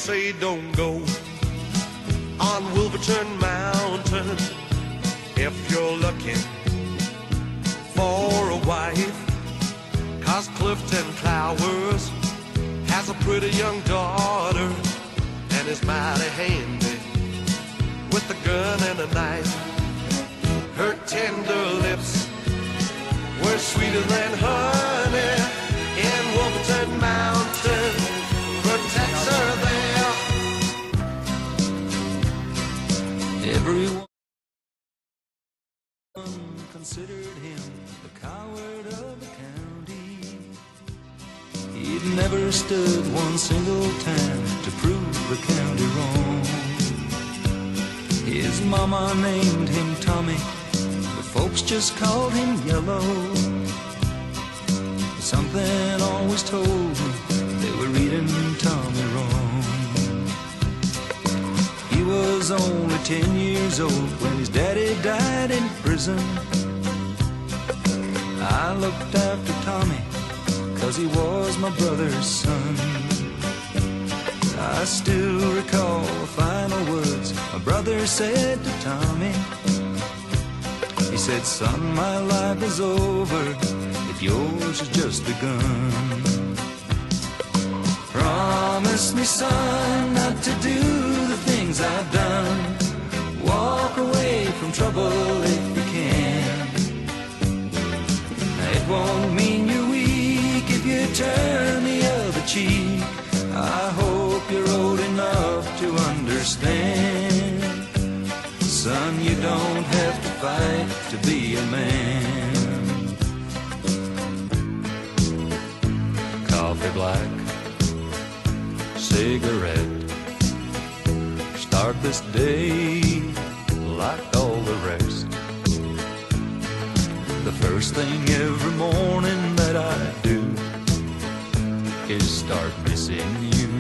say don't go on Wolverton Mountain if you're looking for a wife, 'cause Clifton Clowers has a pretty young daughter and is mighty handy with a gun and a knife. Her tender lips were sweeter than honey, and Wolverton Mountain protects her there. Everyone considered him the coward of the county. He'd never stood one single time to prove the county wrong. His mama named him Tommy, but folks just called him Yellow. Something always told me they were reading Tommy wrong. He was only 10 years old when his daddy died in prison. I looked after Tommy 'cause he was my brother's son. I still recall the final words my brother said to Tommy. He said, "Son, my life is over, but yours has just begun. Promise me, son, not to do the things I've done. Walk away from trouble if you can. It won't mean you're weak if you turn the other cheek. I hope you're old enough to understand. Son, you don't have to fight to be a man." Coffee black, cigarette, start this day like all the rest. The first thing every morning that I do is start missing you.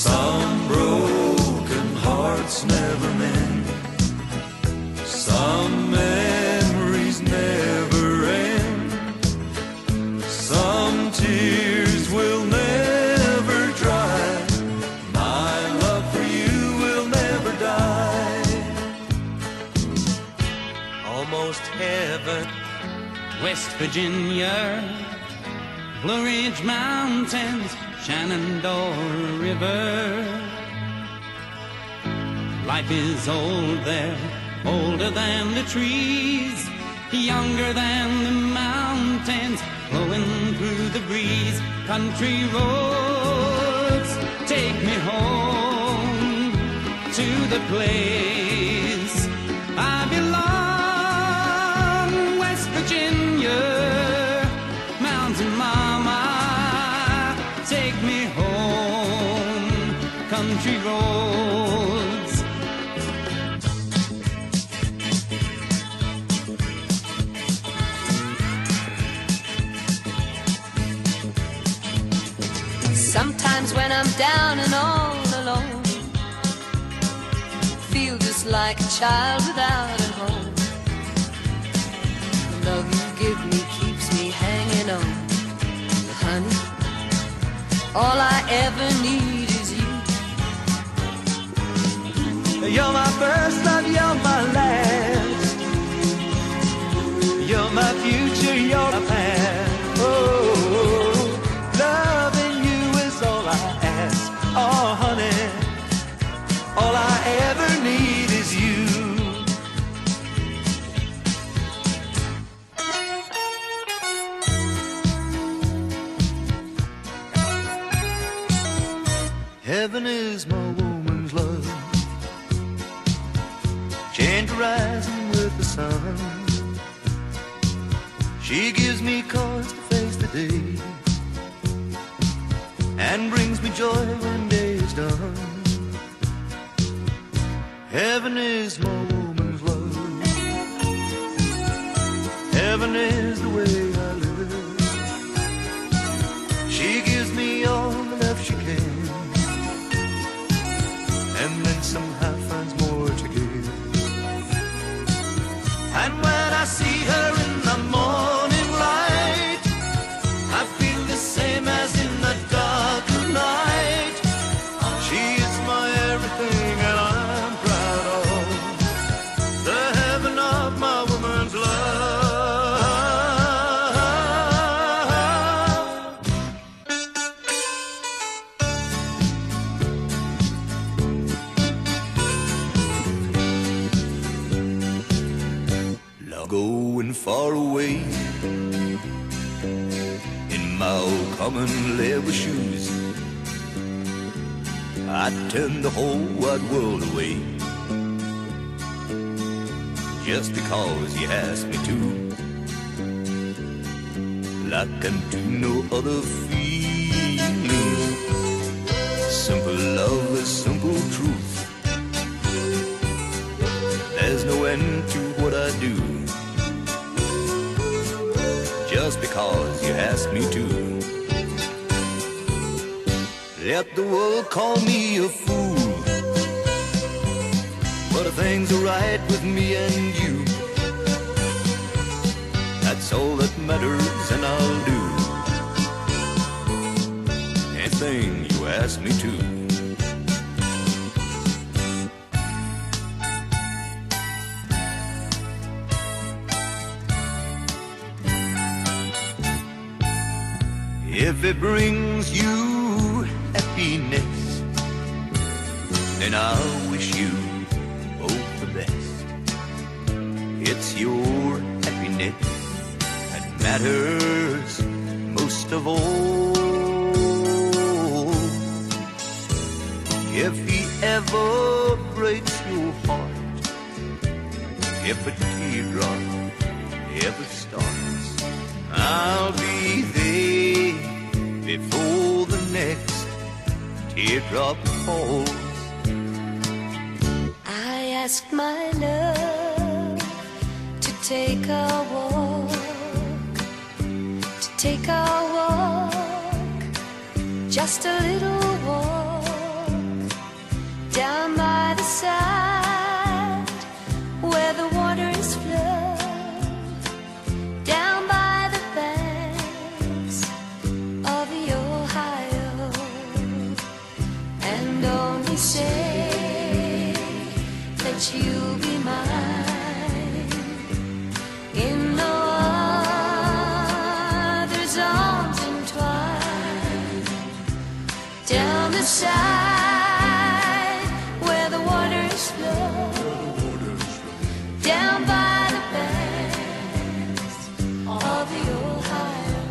Some broken hearts never mend, some memories never end, some tears will never dry. My love for you will never die. Almost heaven, West Virginia, Blue Ridge Mountains, Shenandoah River. Life is old there, older than the trees, younger than the mountains, flowing through the breeze. Country roads, take me home to the place I belong. West Virginia, mountain mama, take me home, country roads. Sometimes when I'm down and all alone, feel just like a child without a home. The love you give me keeps me hanging on. Honey, all I ever need is you. You're my first love, you're my last. You're my future, you're my past. Oh, loving you is all I ask. Oh, honey, all I ever need is you. Heaven is my woman's love, gentle rising with the sun. She gives me cause to face the day and brings me joy when day is done. Heaven is my woman's love, heaven is the way I live. She gives me all the love she can, and then somehow finds more to give. And when I see her in the morning light, I feel this far away in my old common leather shoes. I'd turn the whole wide world away just because you asked me to. I can do no other feeling. Simple love is simple truth. There's no end to what I do just because you asked me to. Let the world call me a fool, but things are right with me and you. That's all that matters, and I'll do anything you ask me to. If it brings you happiness, then I'll wish you both the best. It's your happiness that matters most of all. If he ever breaks your heart, if a teardrop ever starts, I'll be there before the next teardrop falls. I asked my love to take a walk, to take a walk, just a little walk, down by the side where the water is flowing, down by the banks of the Ohio, and only say that you'll be mine in no other's arms entwined, down the side where the waters flow, down by the banks of the Ohio.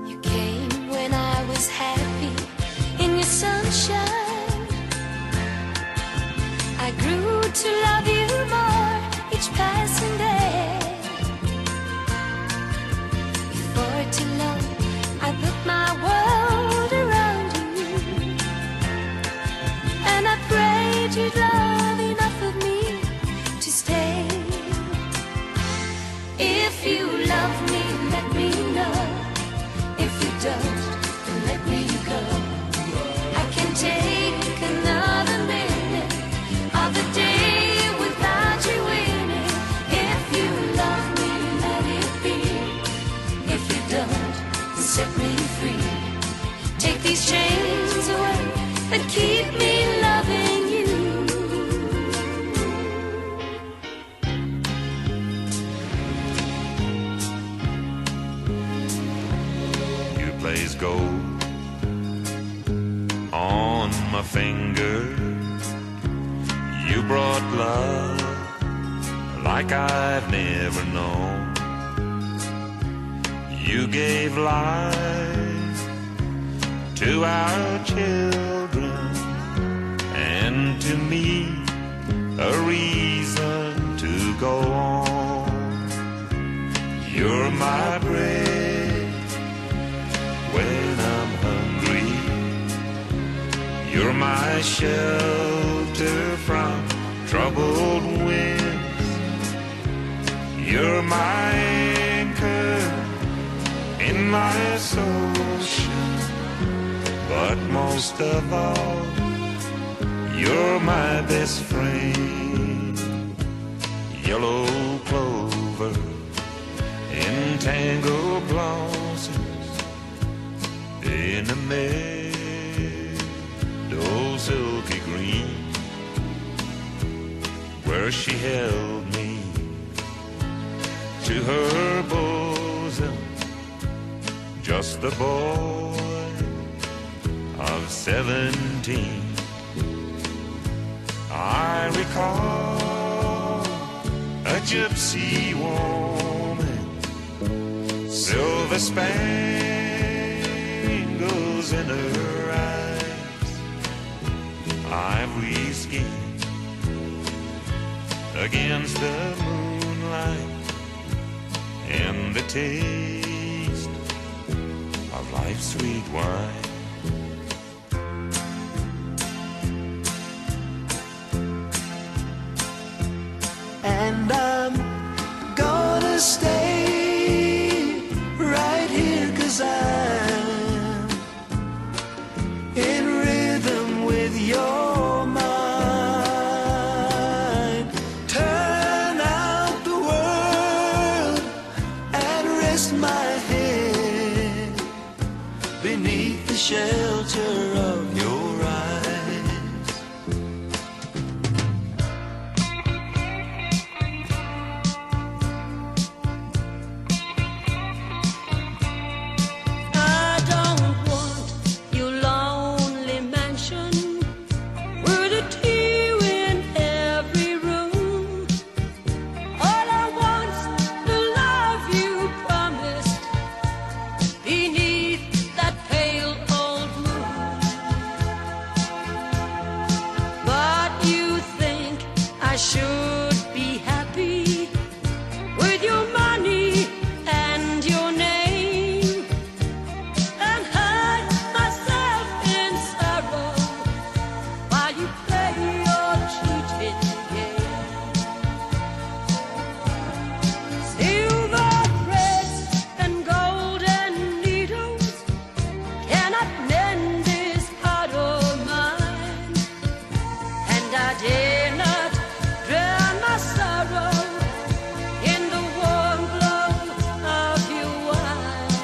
You came when I was happy in your sunshine. I grew to love you more each passing day. Before too long, I built my world around you, and I prayed you'd love enough of me to stay. If you love me, let me know. If you don't, then let me go. I can take another minute of the day without you in it. If you love me, let it be. If you don't, then set me free. Take these chains away that keep me loving you. You place gold on my finger. You brought love like I've never known. You gave life to our children, and to me a reason to go on. You're my bread when I'm hungry. You're my shelter from troubled winds. You're my anchor in life's ocean. But most of all, you're my best friend. Yellow clover in tangled blossoms in a meadow silky green, where she held me to her bosom, just the boy of 17. I recall a gypsy woman, silver spangles in her eyes, ivory skin against the moonlight, and the taste of life's sweet wine. And I'm gonna stay right here, 'cause I'm in rhythm with your mind. Turn out the world and rest my head beneath the shelter of your eyes. Should be happy with your money and your name, and hide myself in sorrow while you play your cheating game. Silver threads and golden needles cannot mend this heart of mine, and I dare not drown my sorrow in the warm glow of your wine.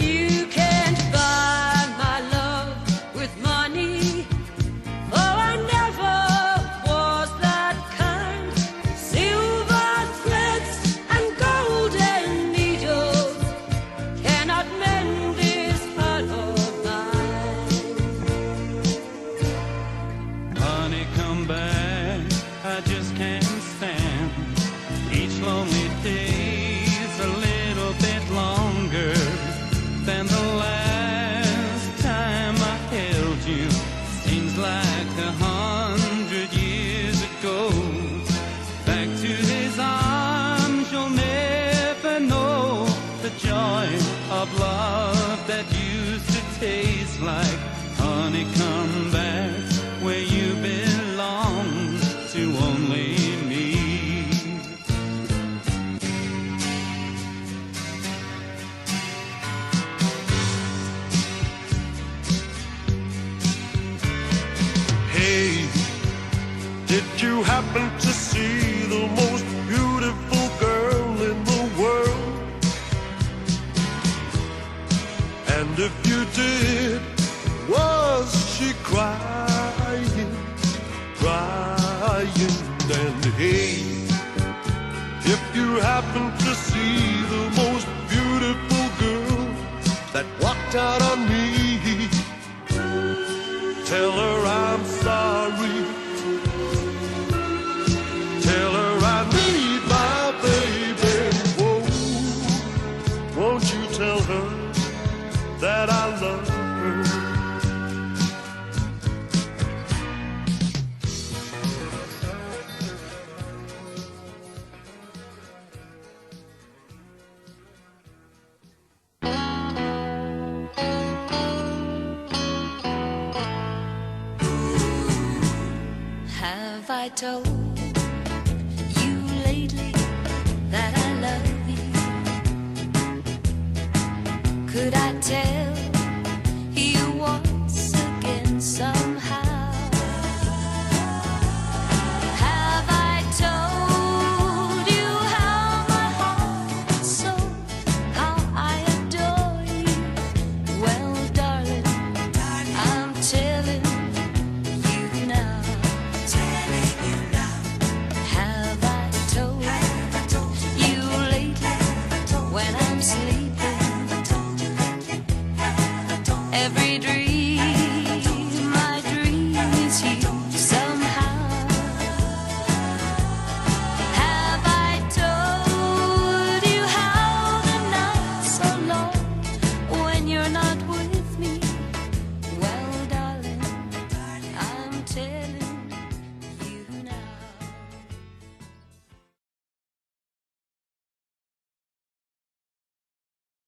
You can't buy my love with money, for I never was that kind. Silver threads and golden needles cannot mend this heart of mine. Honey, come back, I just can't stand each lonely day's a little bit longer than the last time I held you. Seems like 100 years ago. Back to his arms, you'll never know the joy of love that used to taste like honey. Come back where you belong, to only me. Hey, did you happen to see the most beautiful girl in the world? And if you did, was she crying, crying? And hey, if you happen to see the most beautiful girl that walked out on me, tell her I'm sorry. Tell her I need my baby. Whoa, won't you tell her that I love her? Have I told you lately that I love you? Could I tell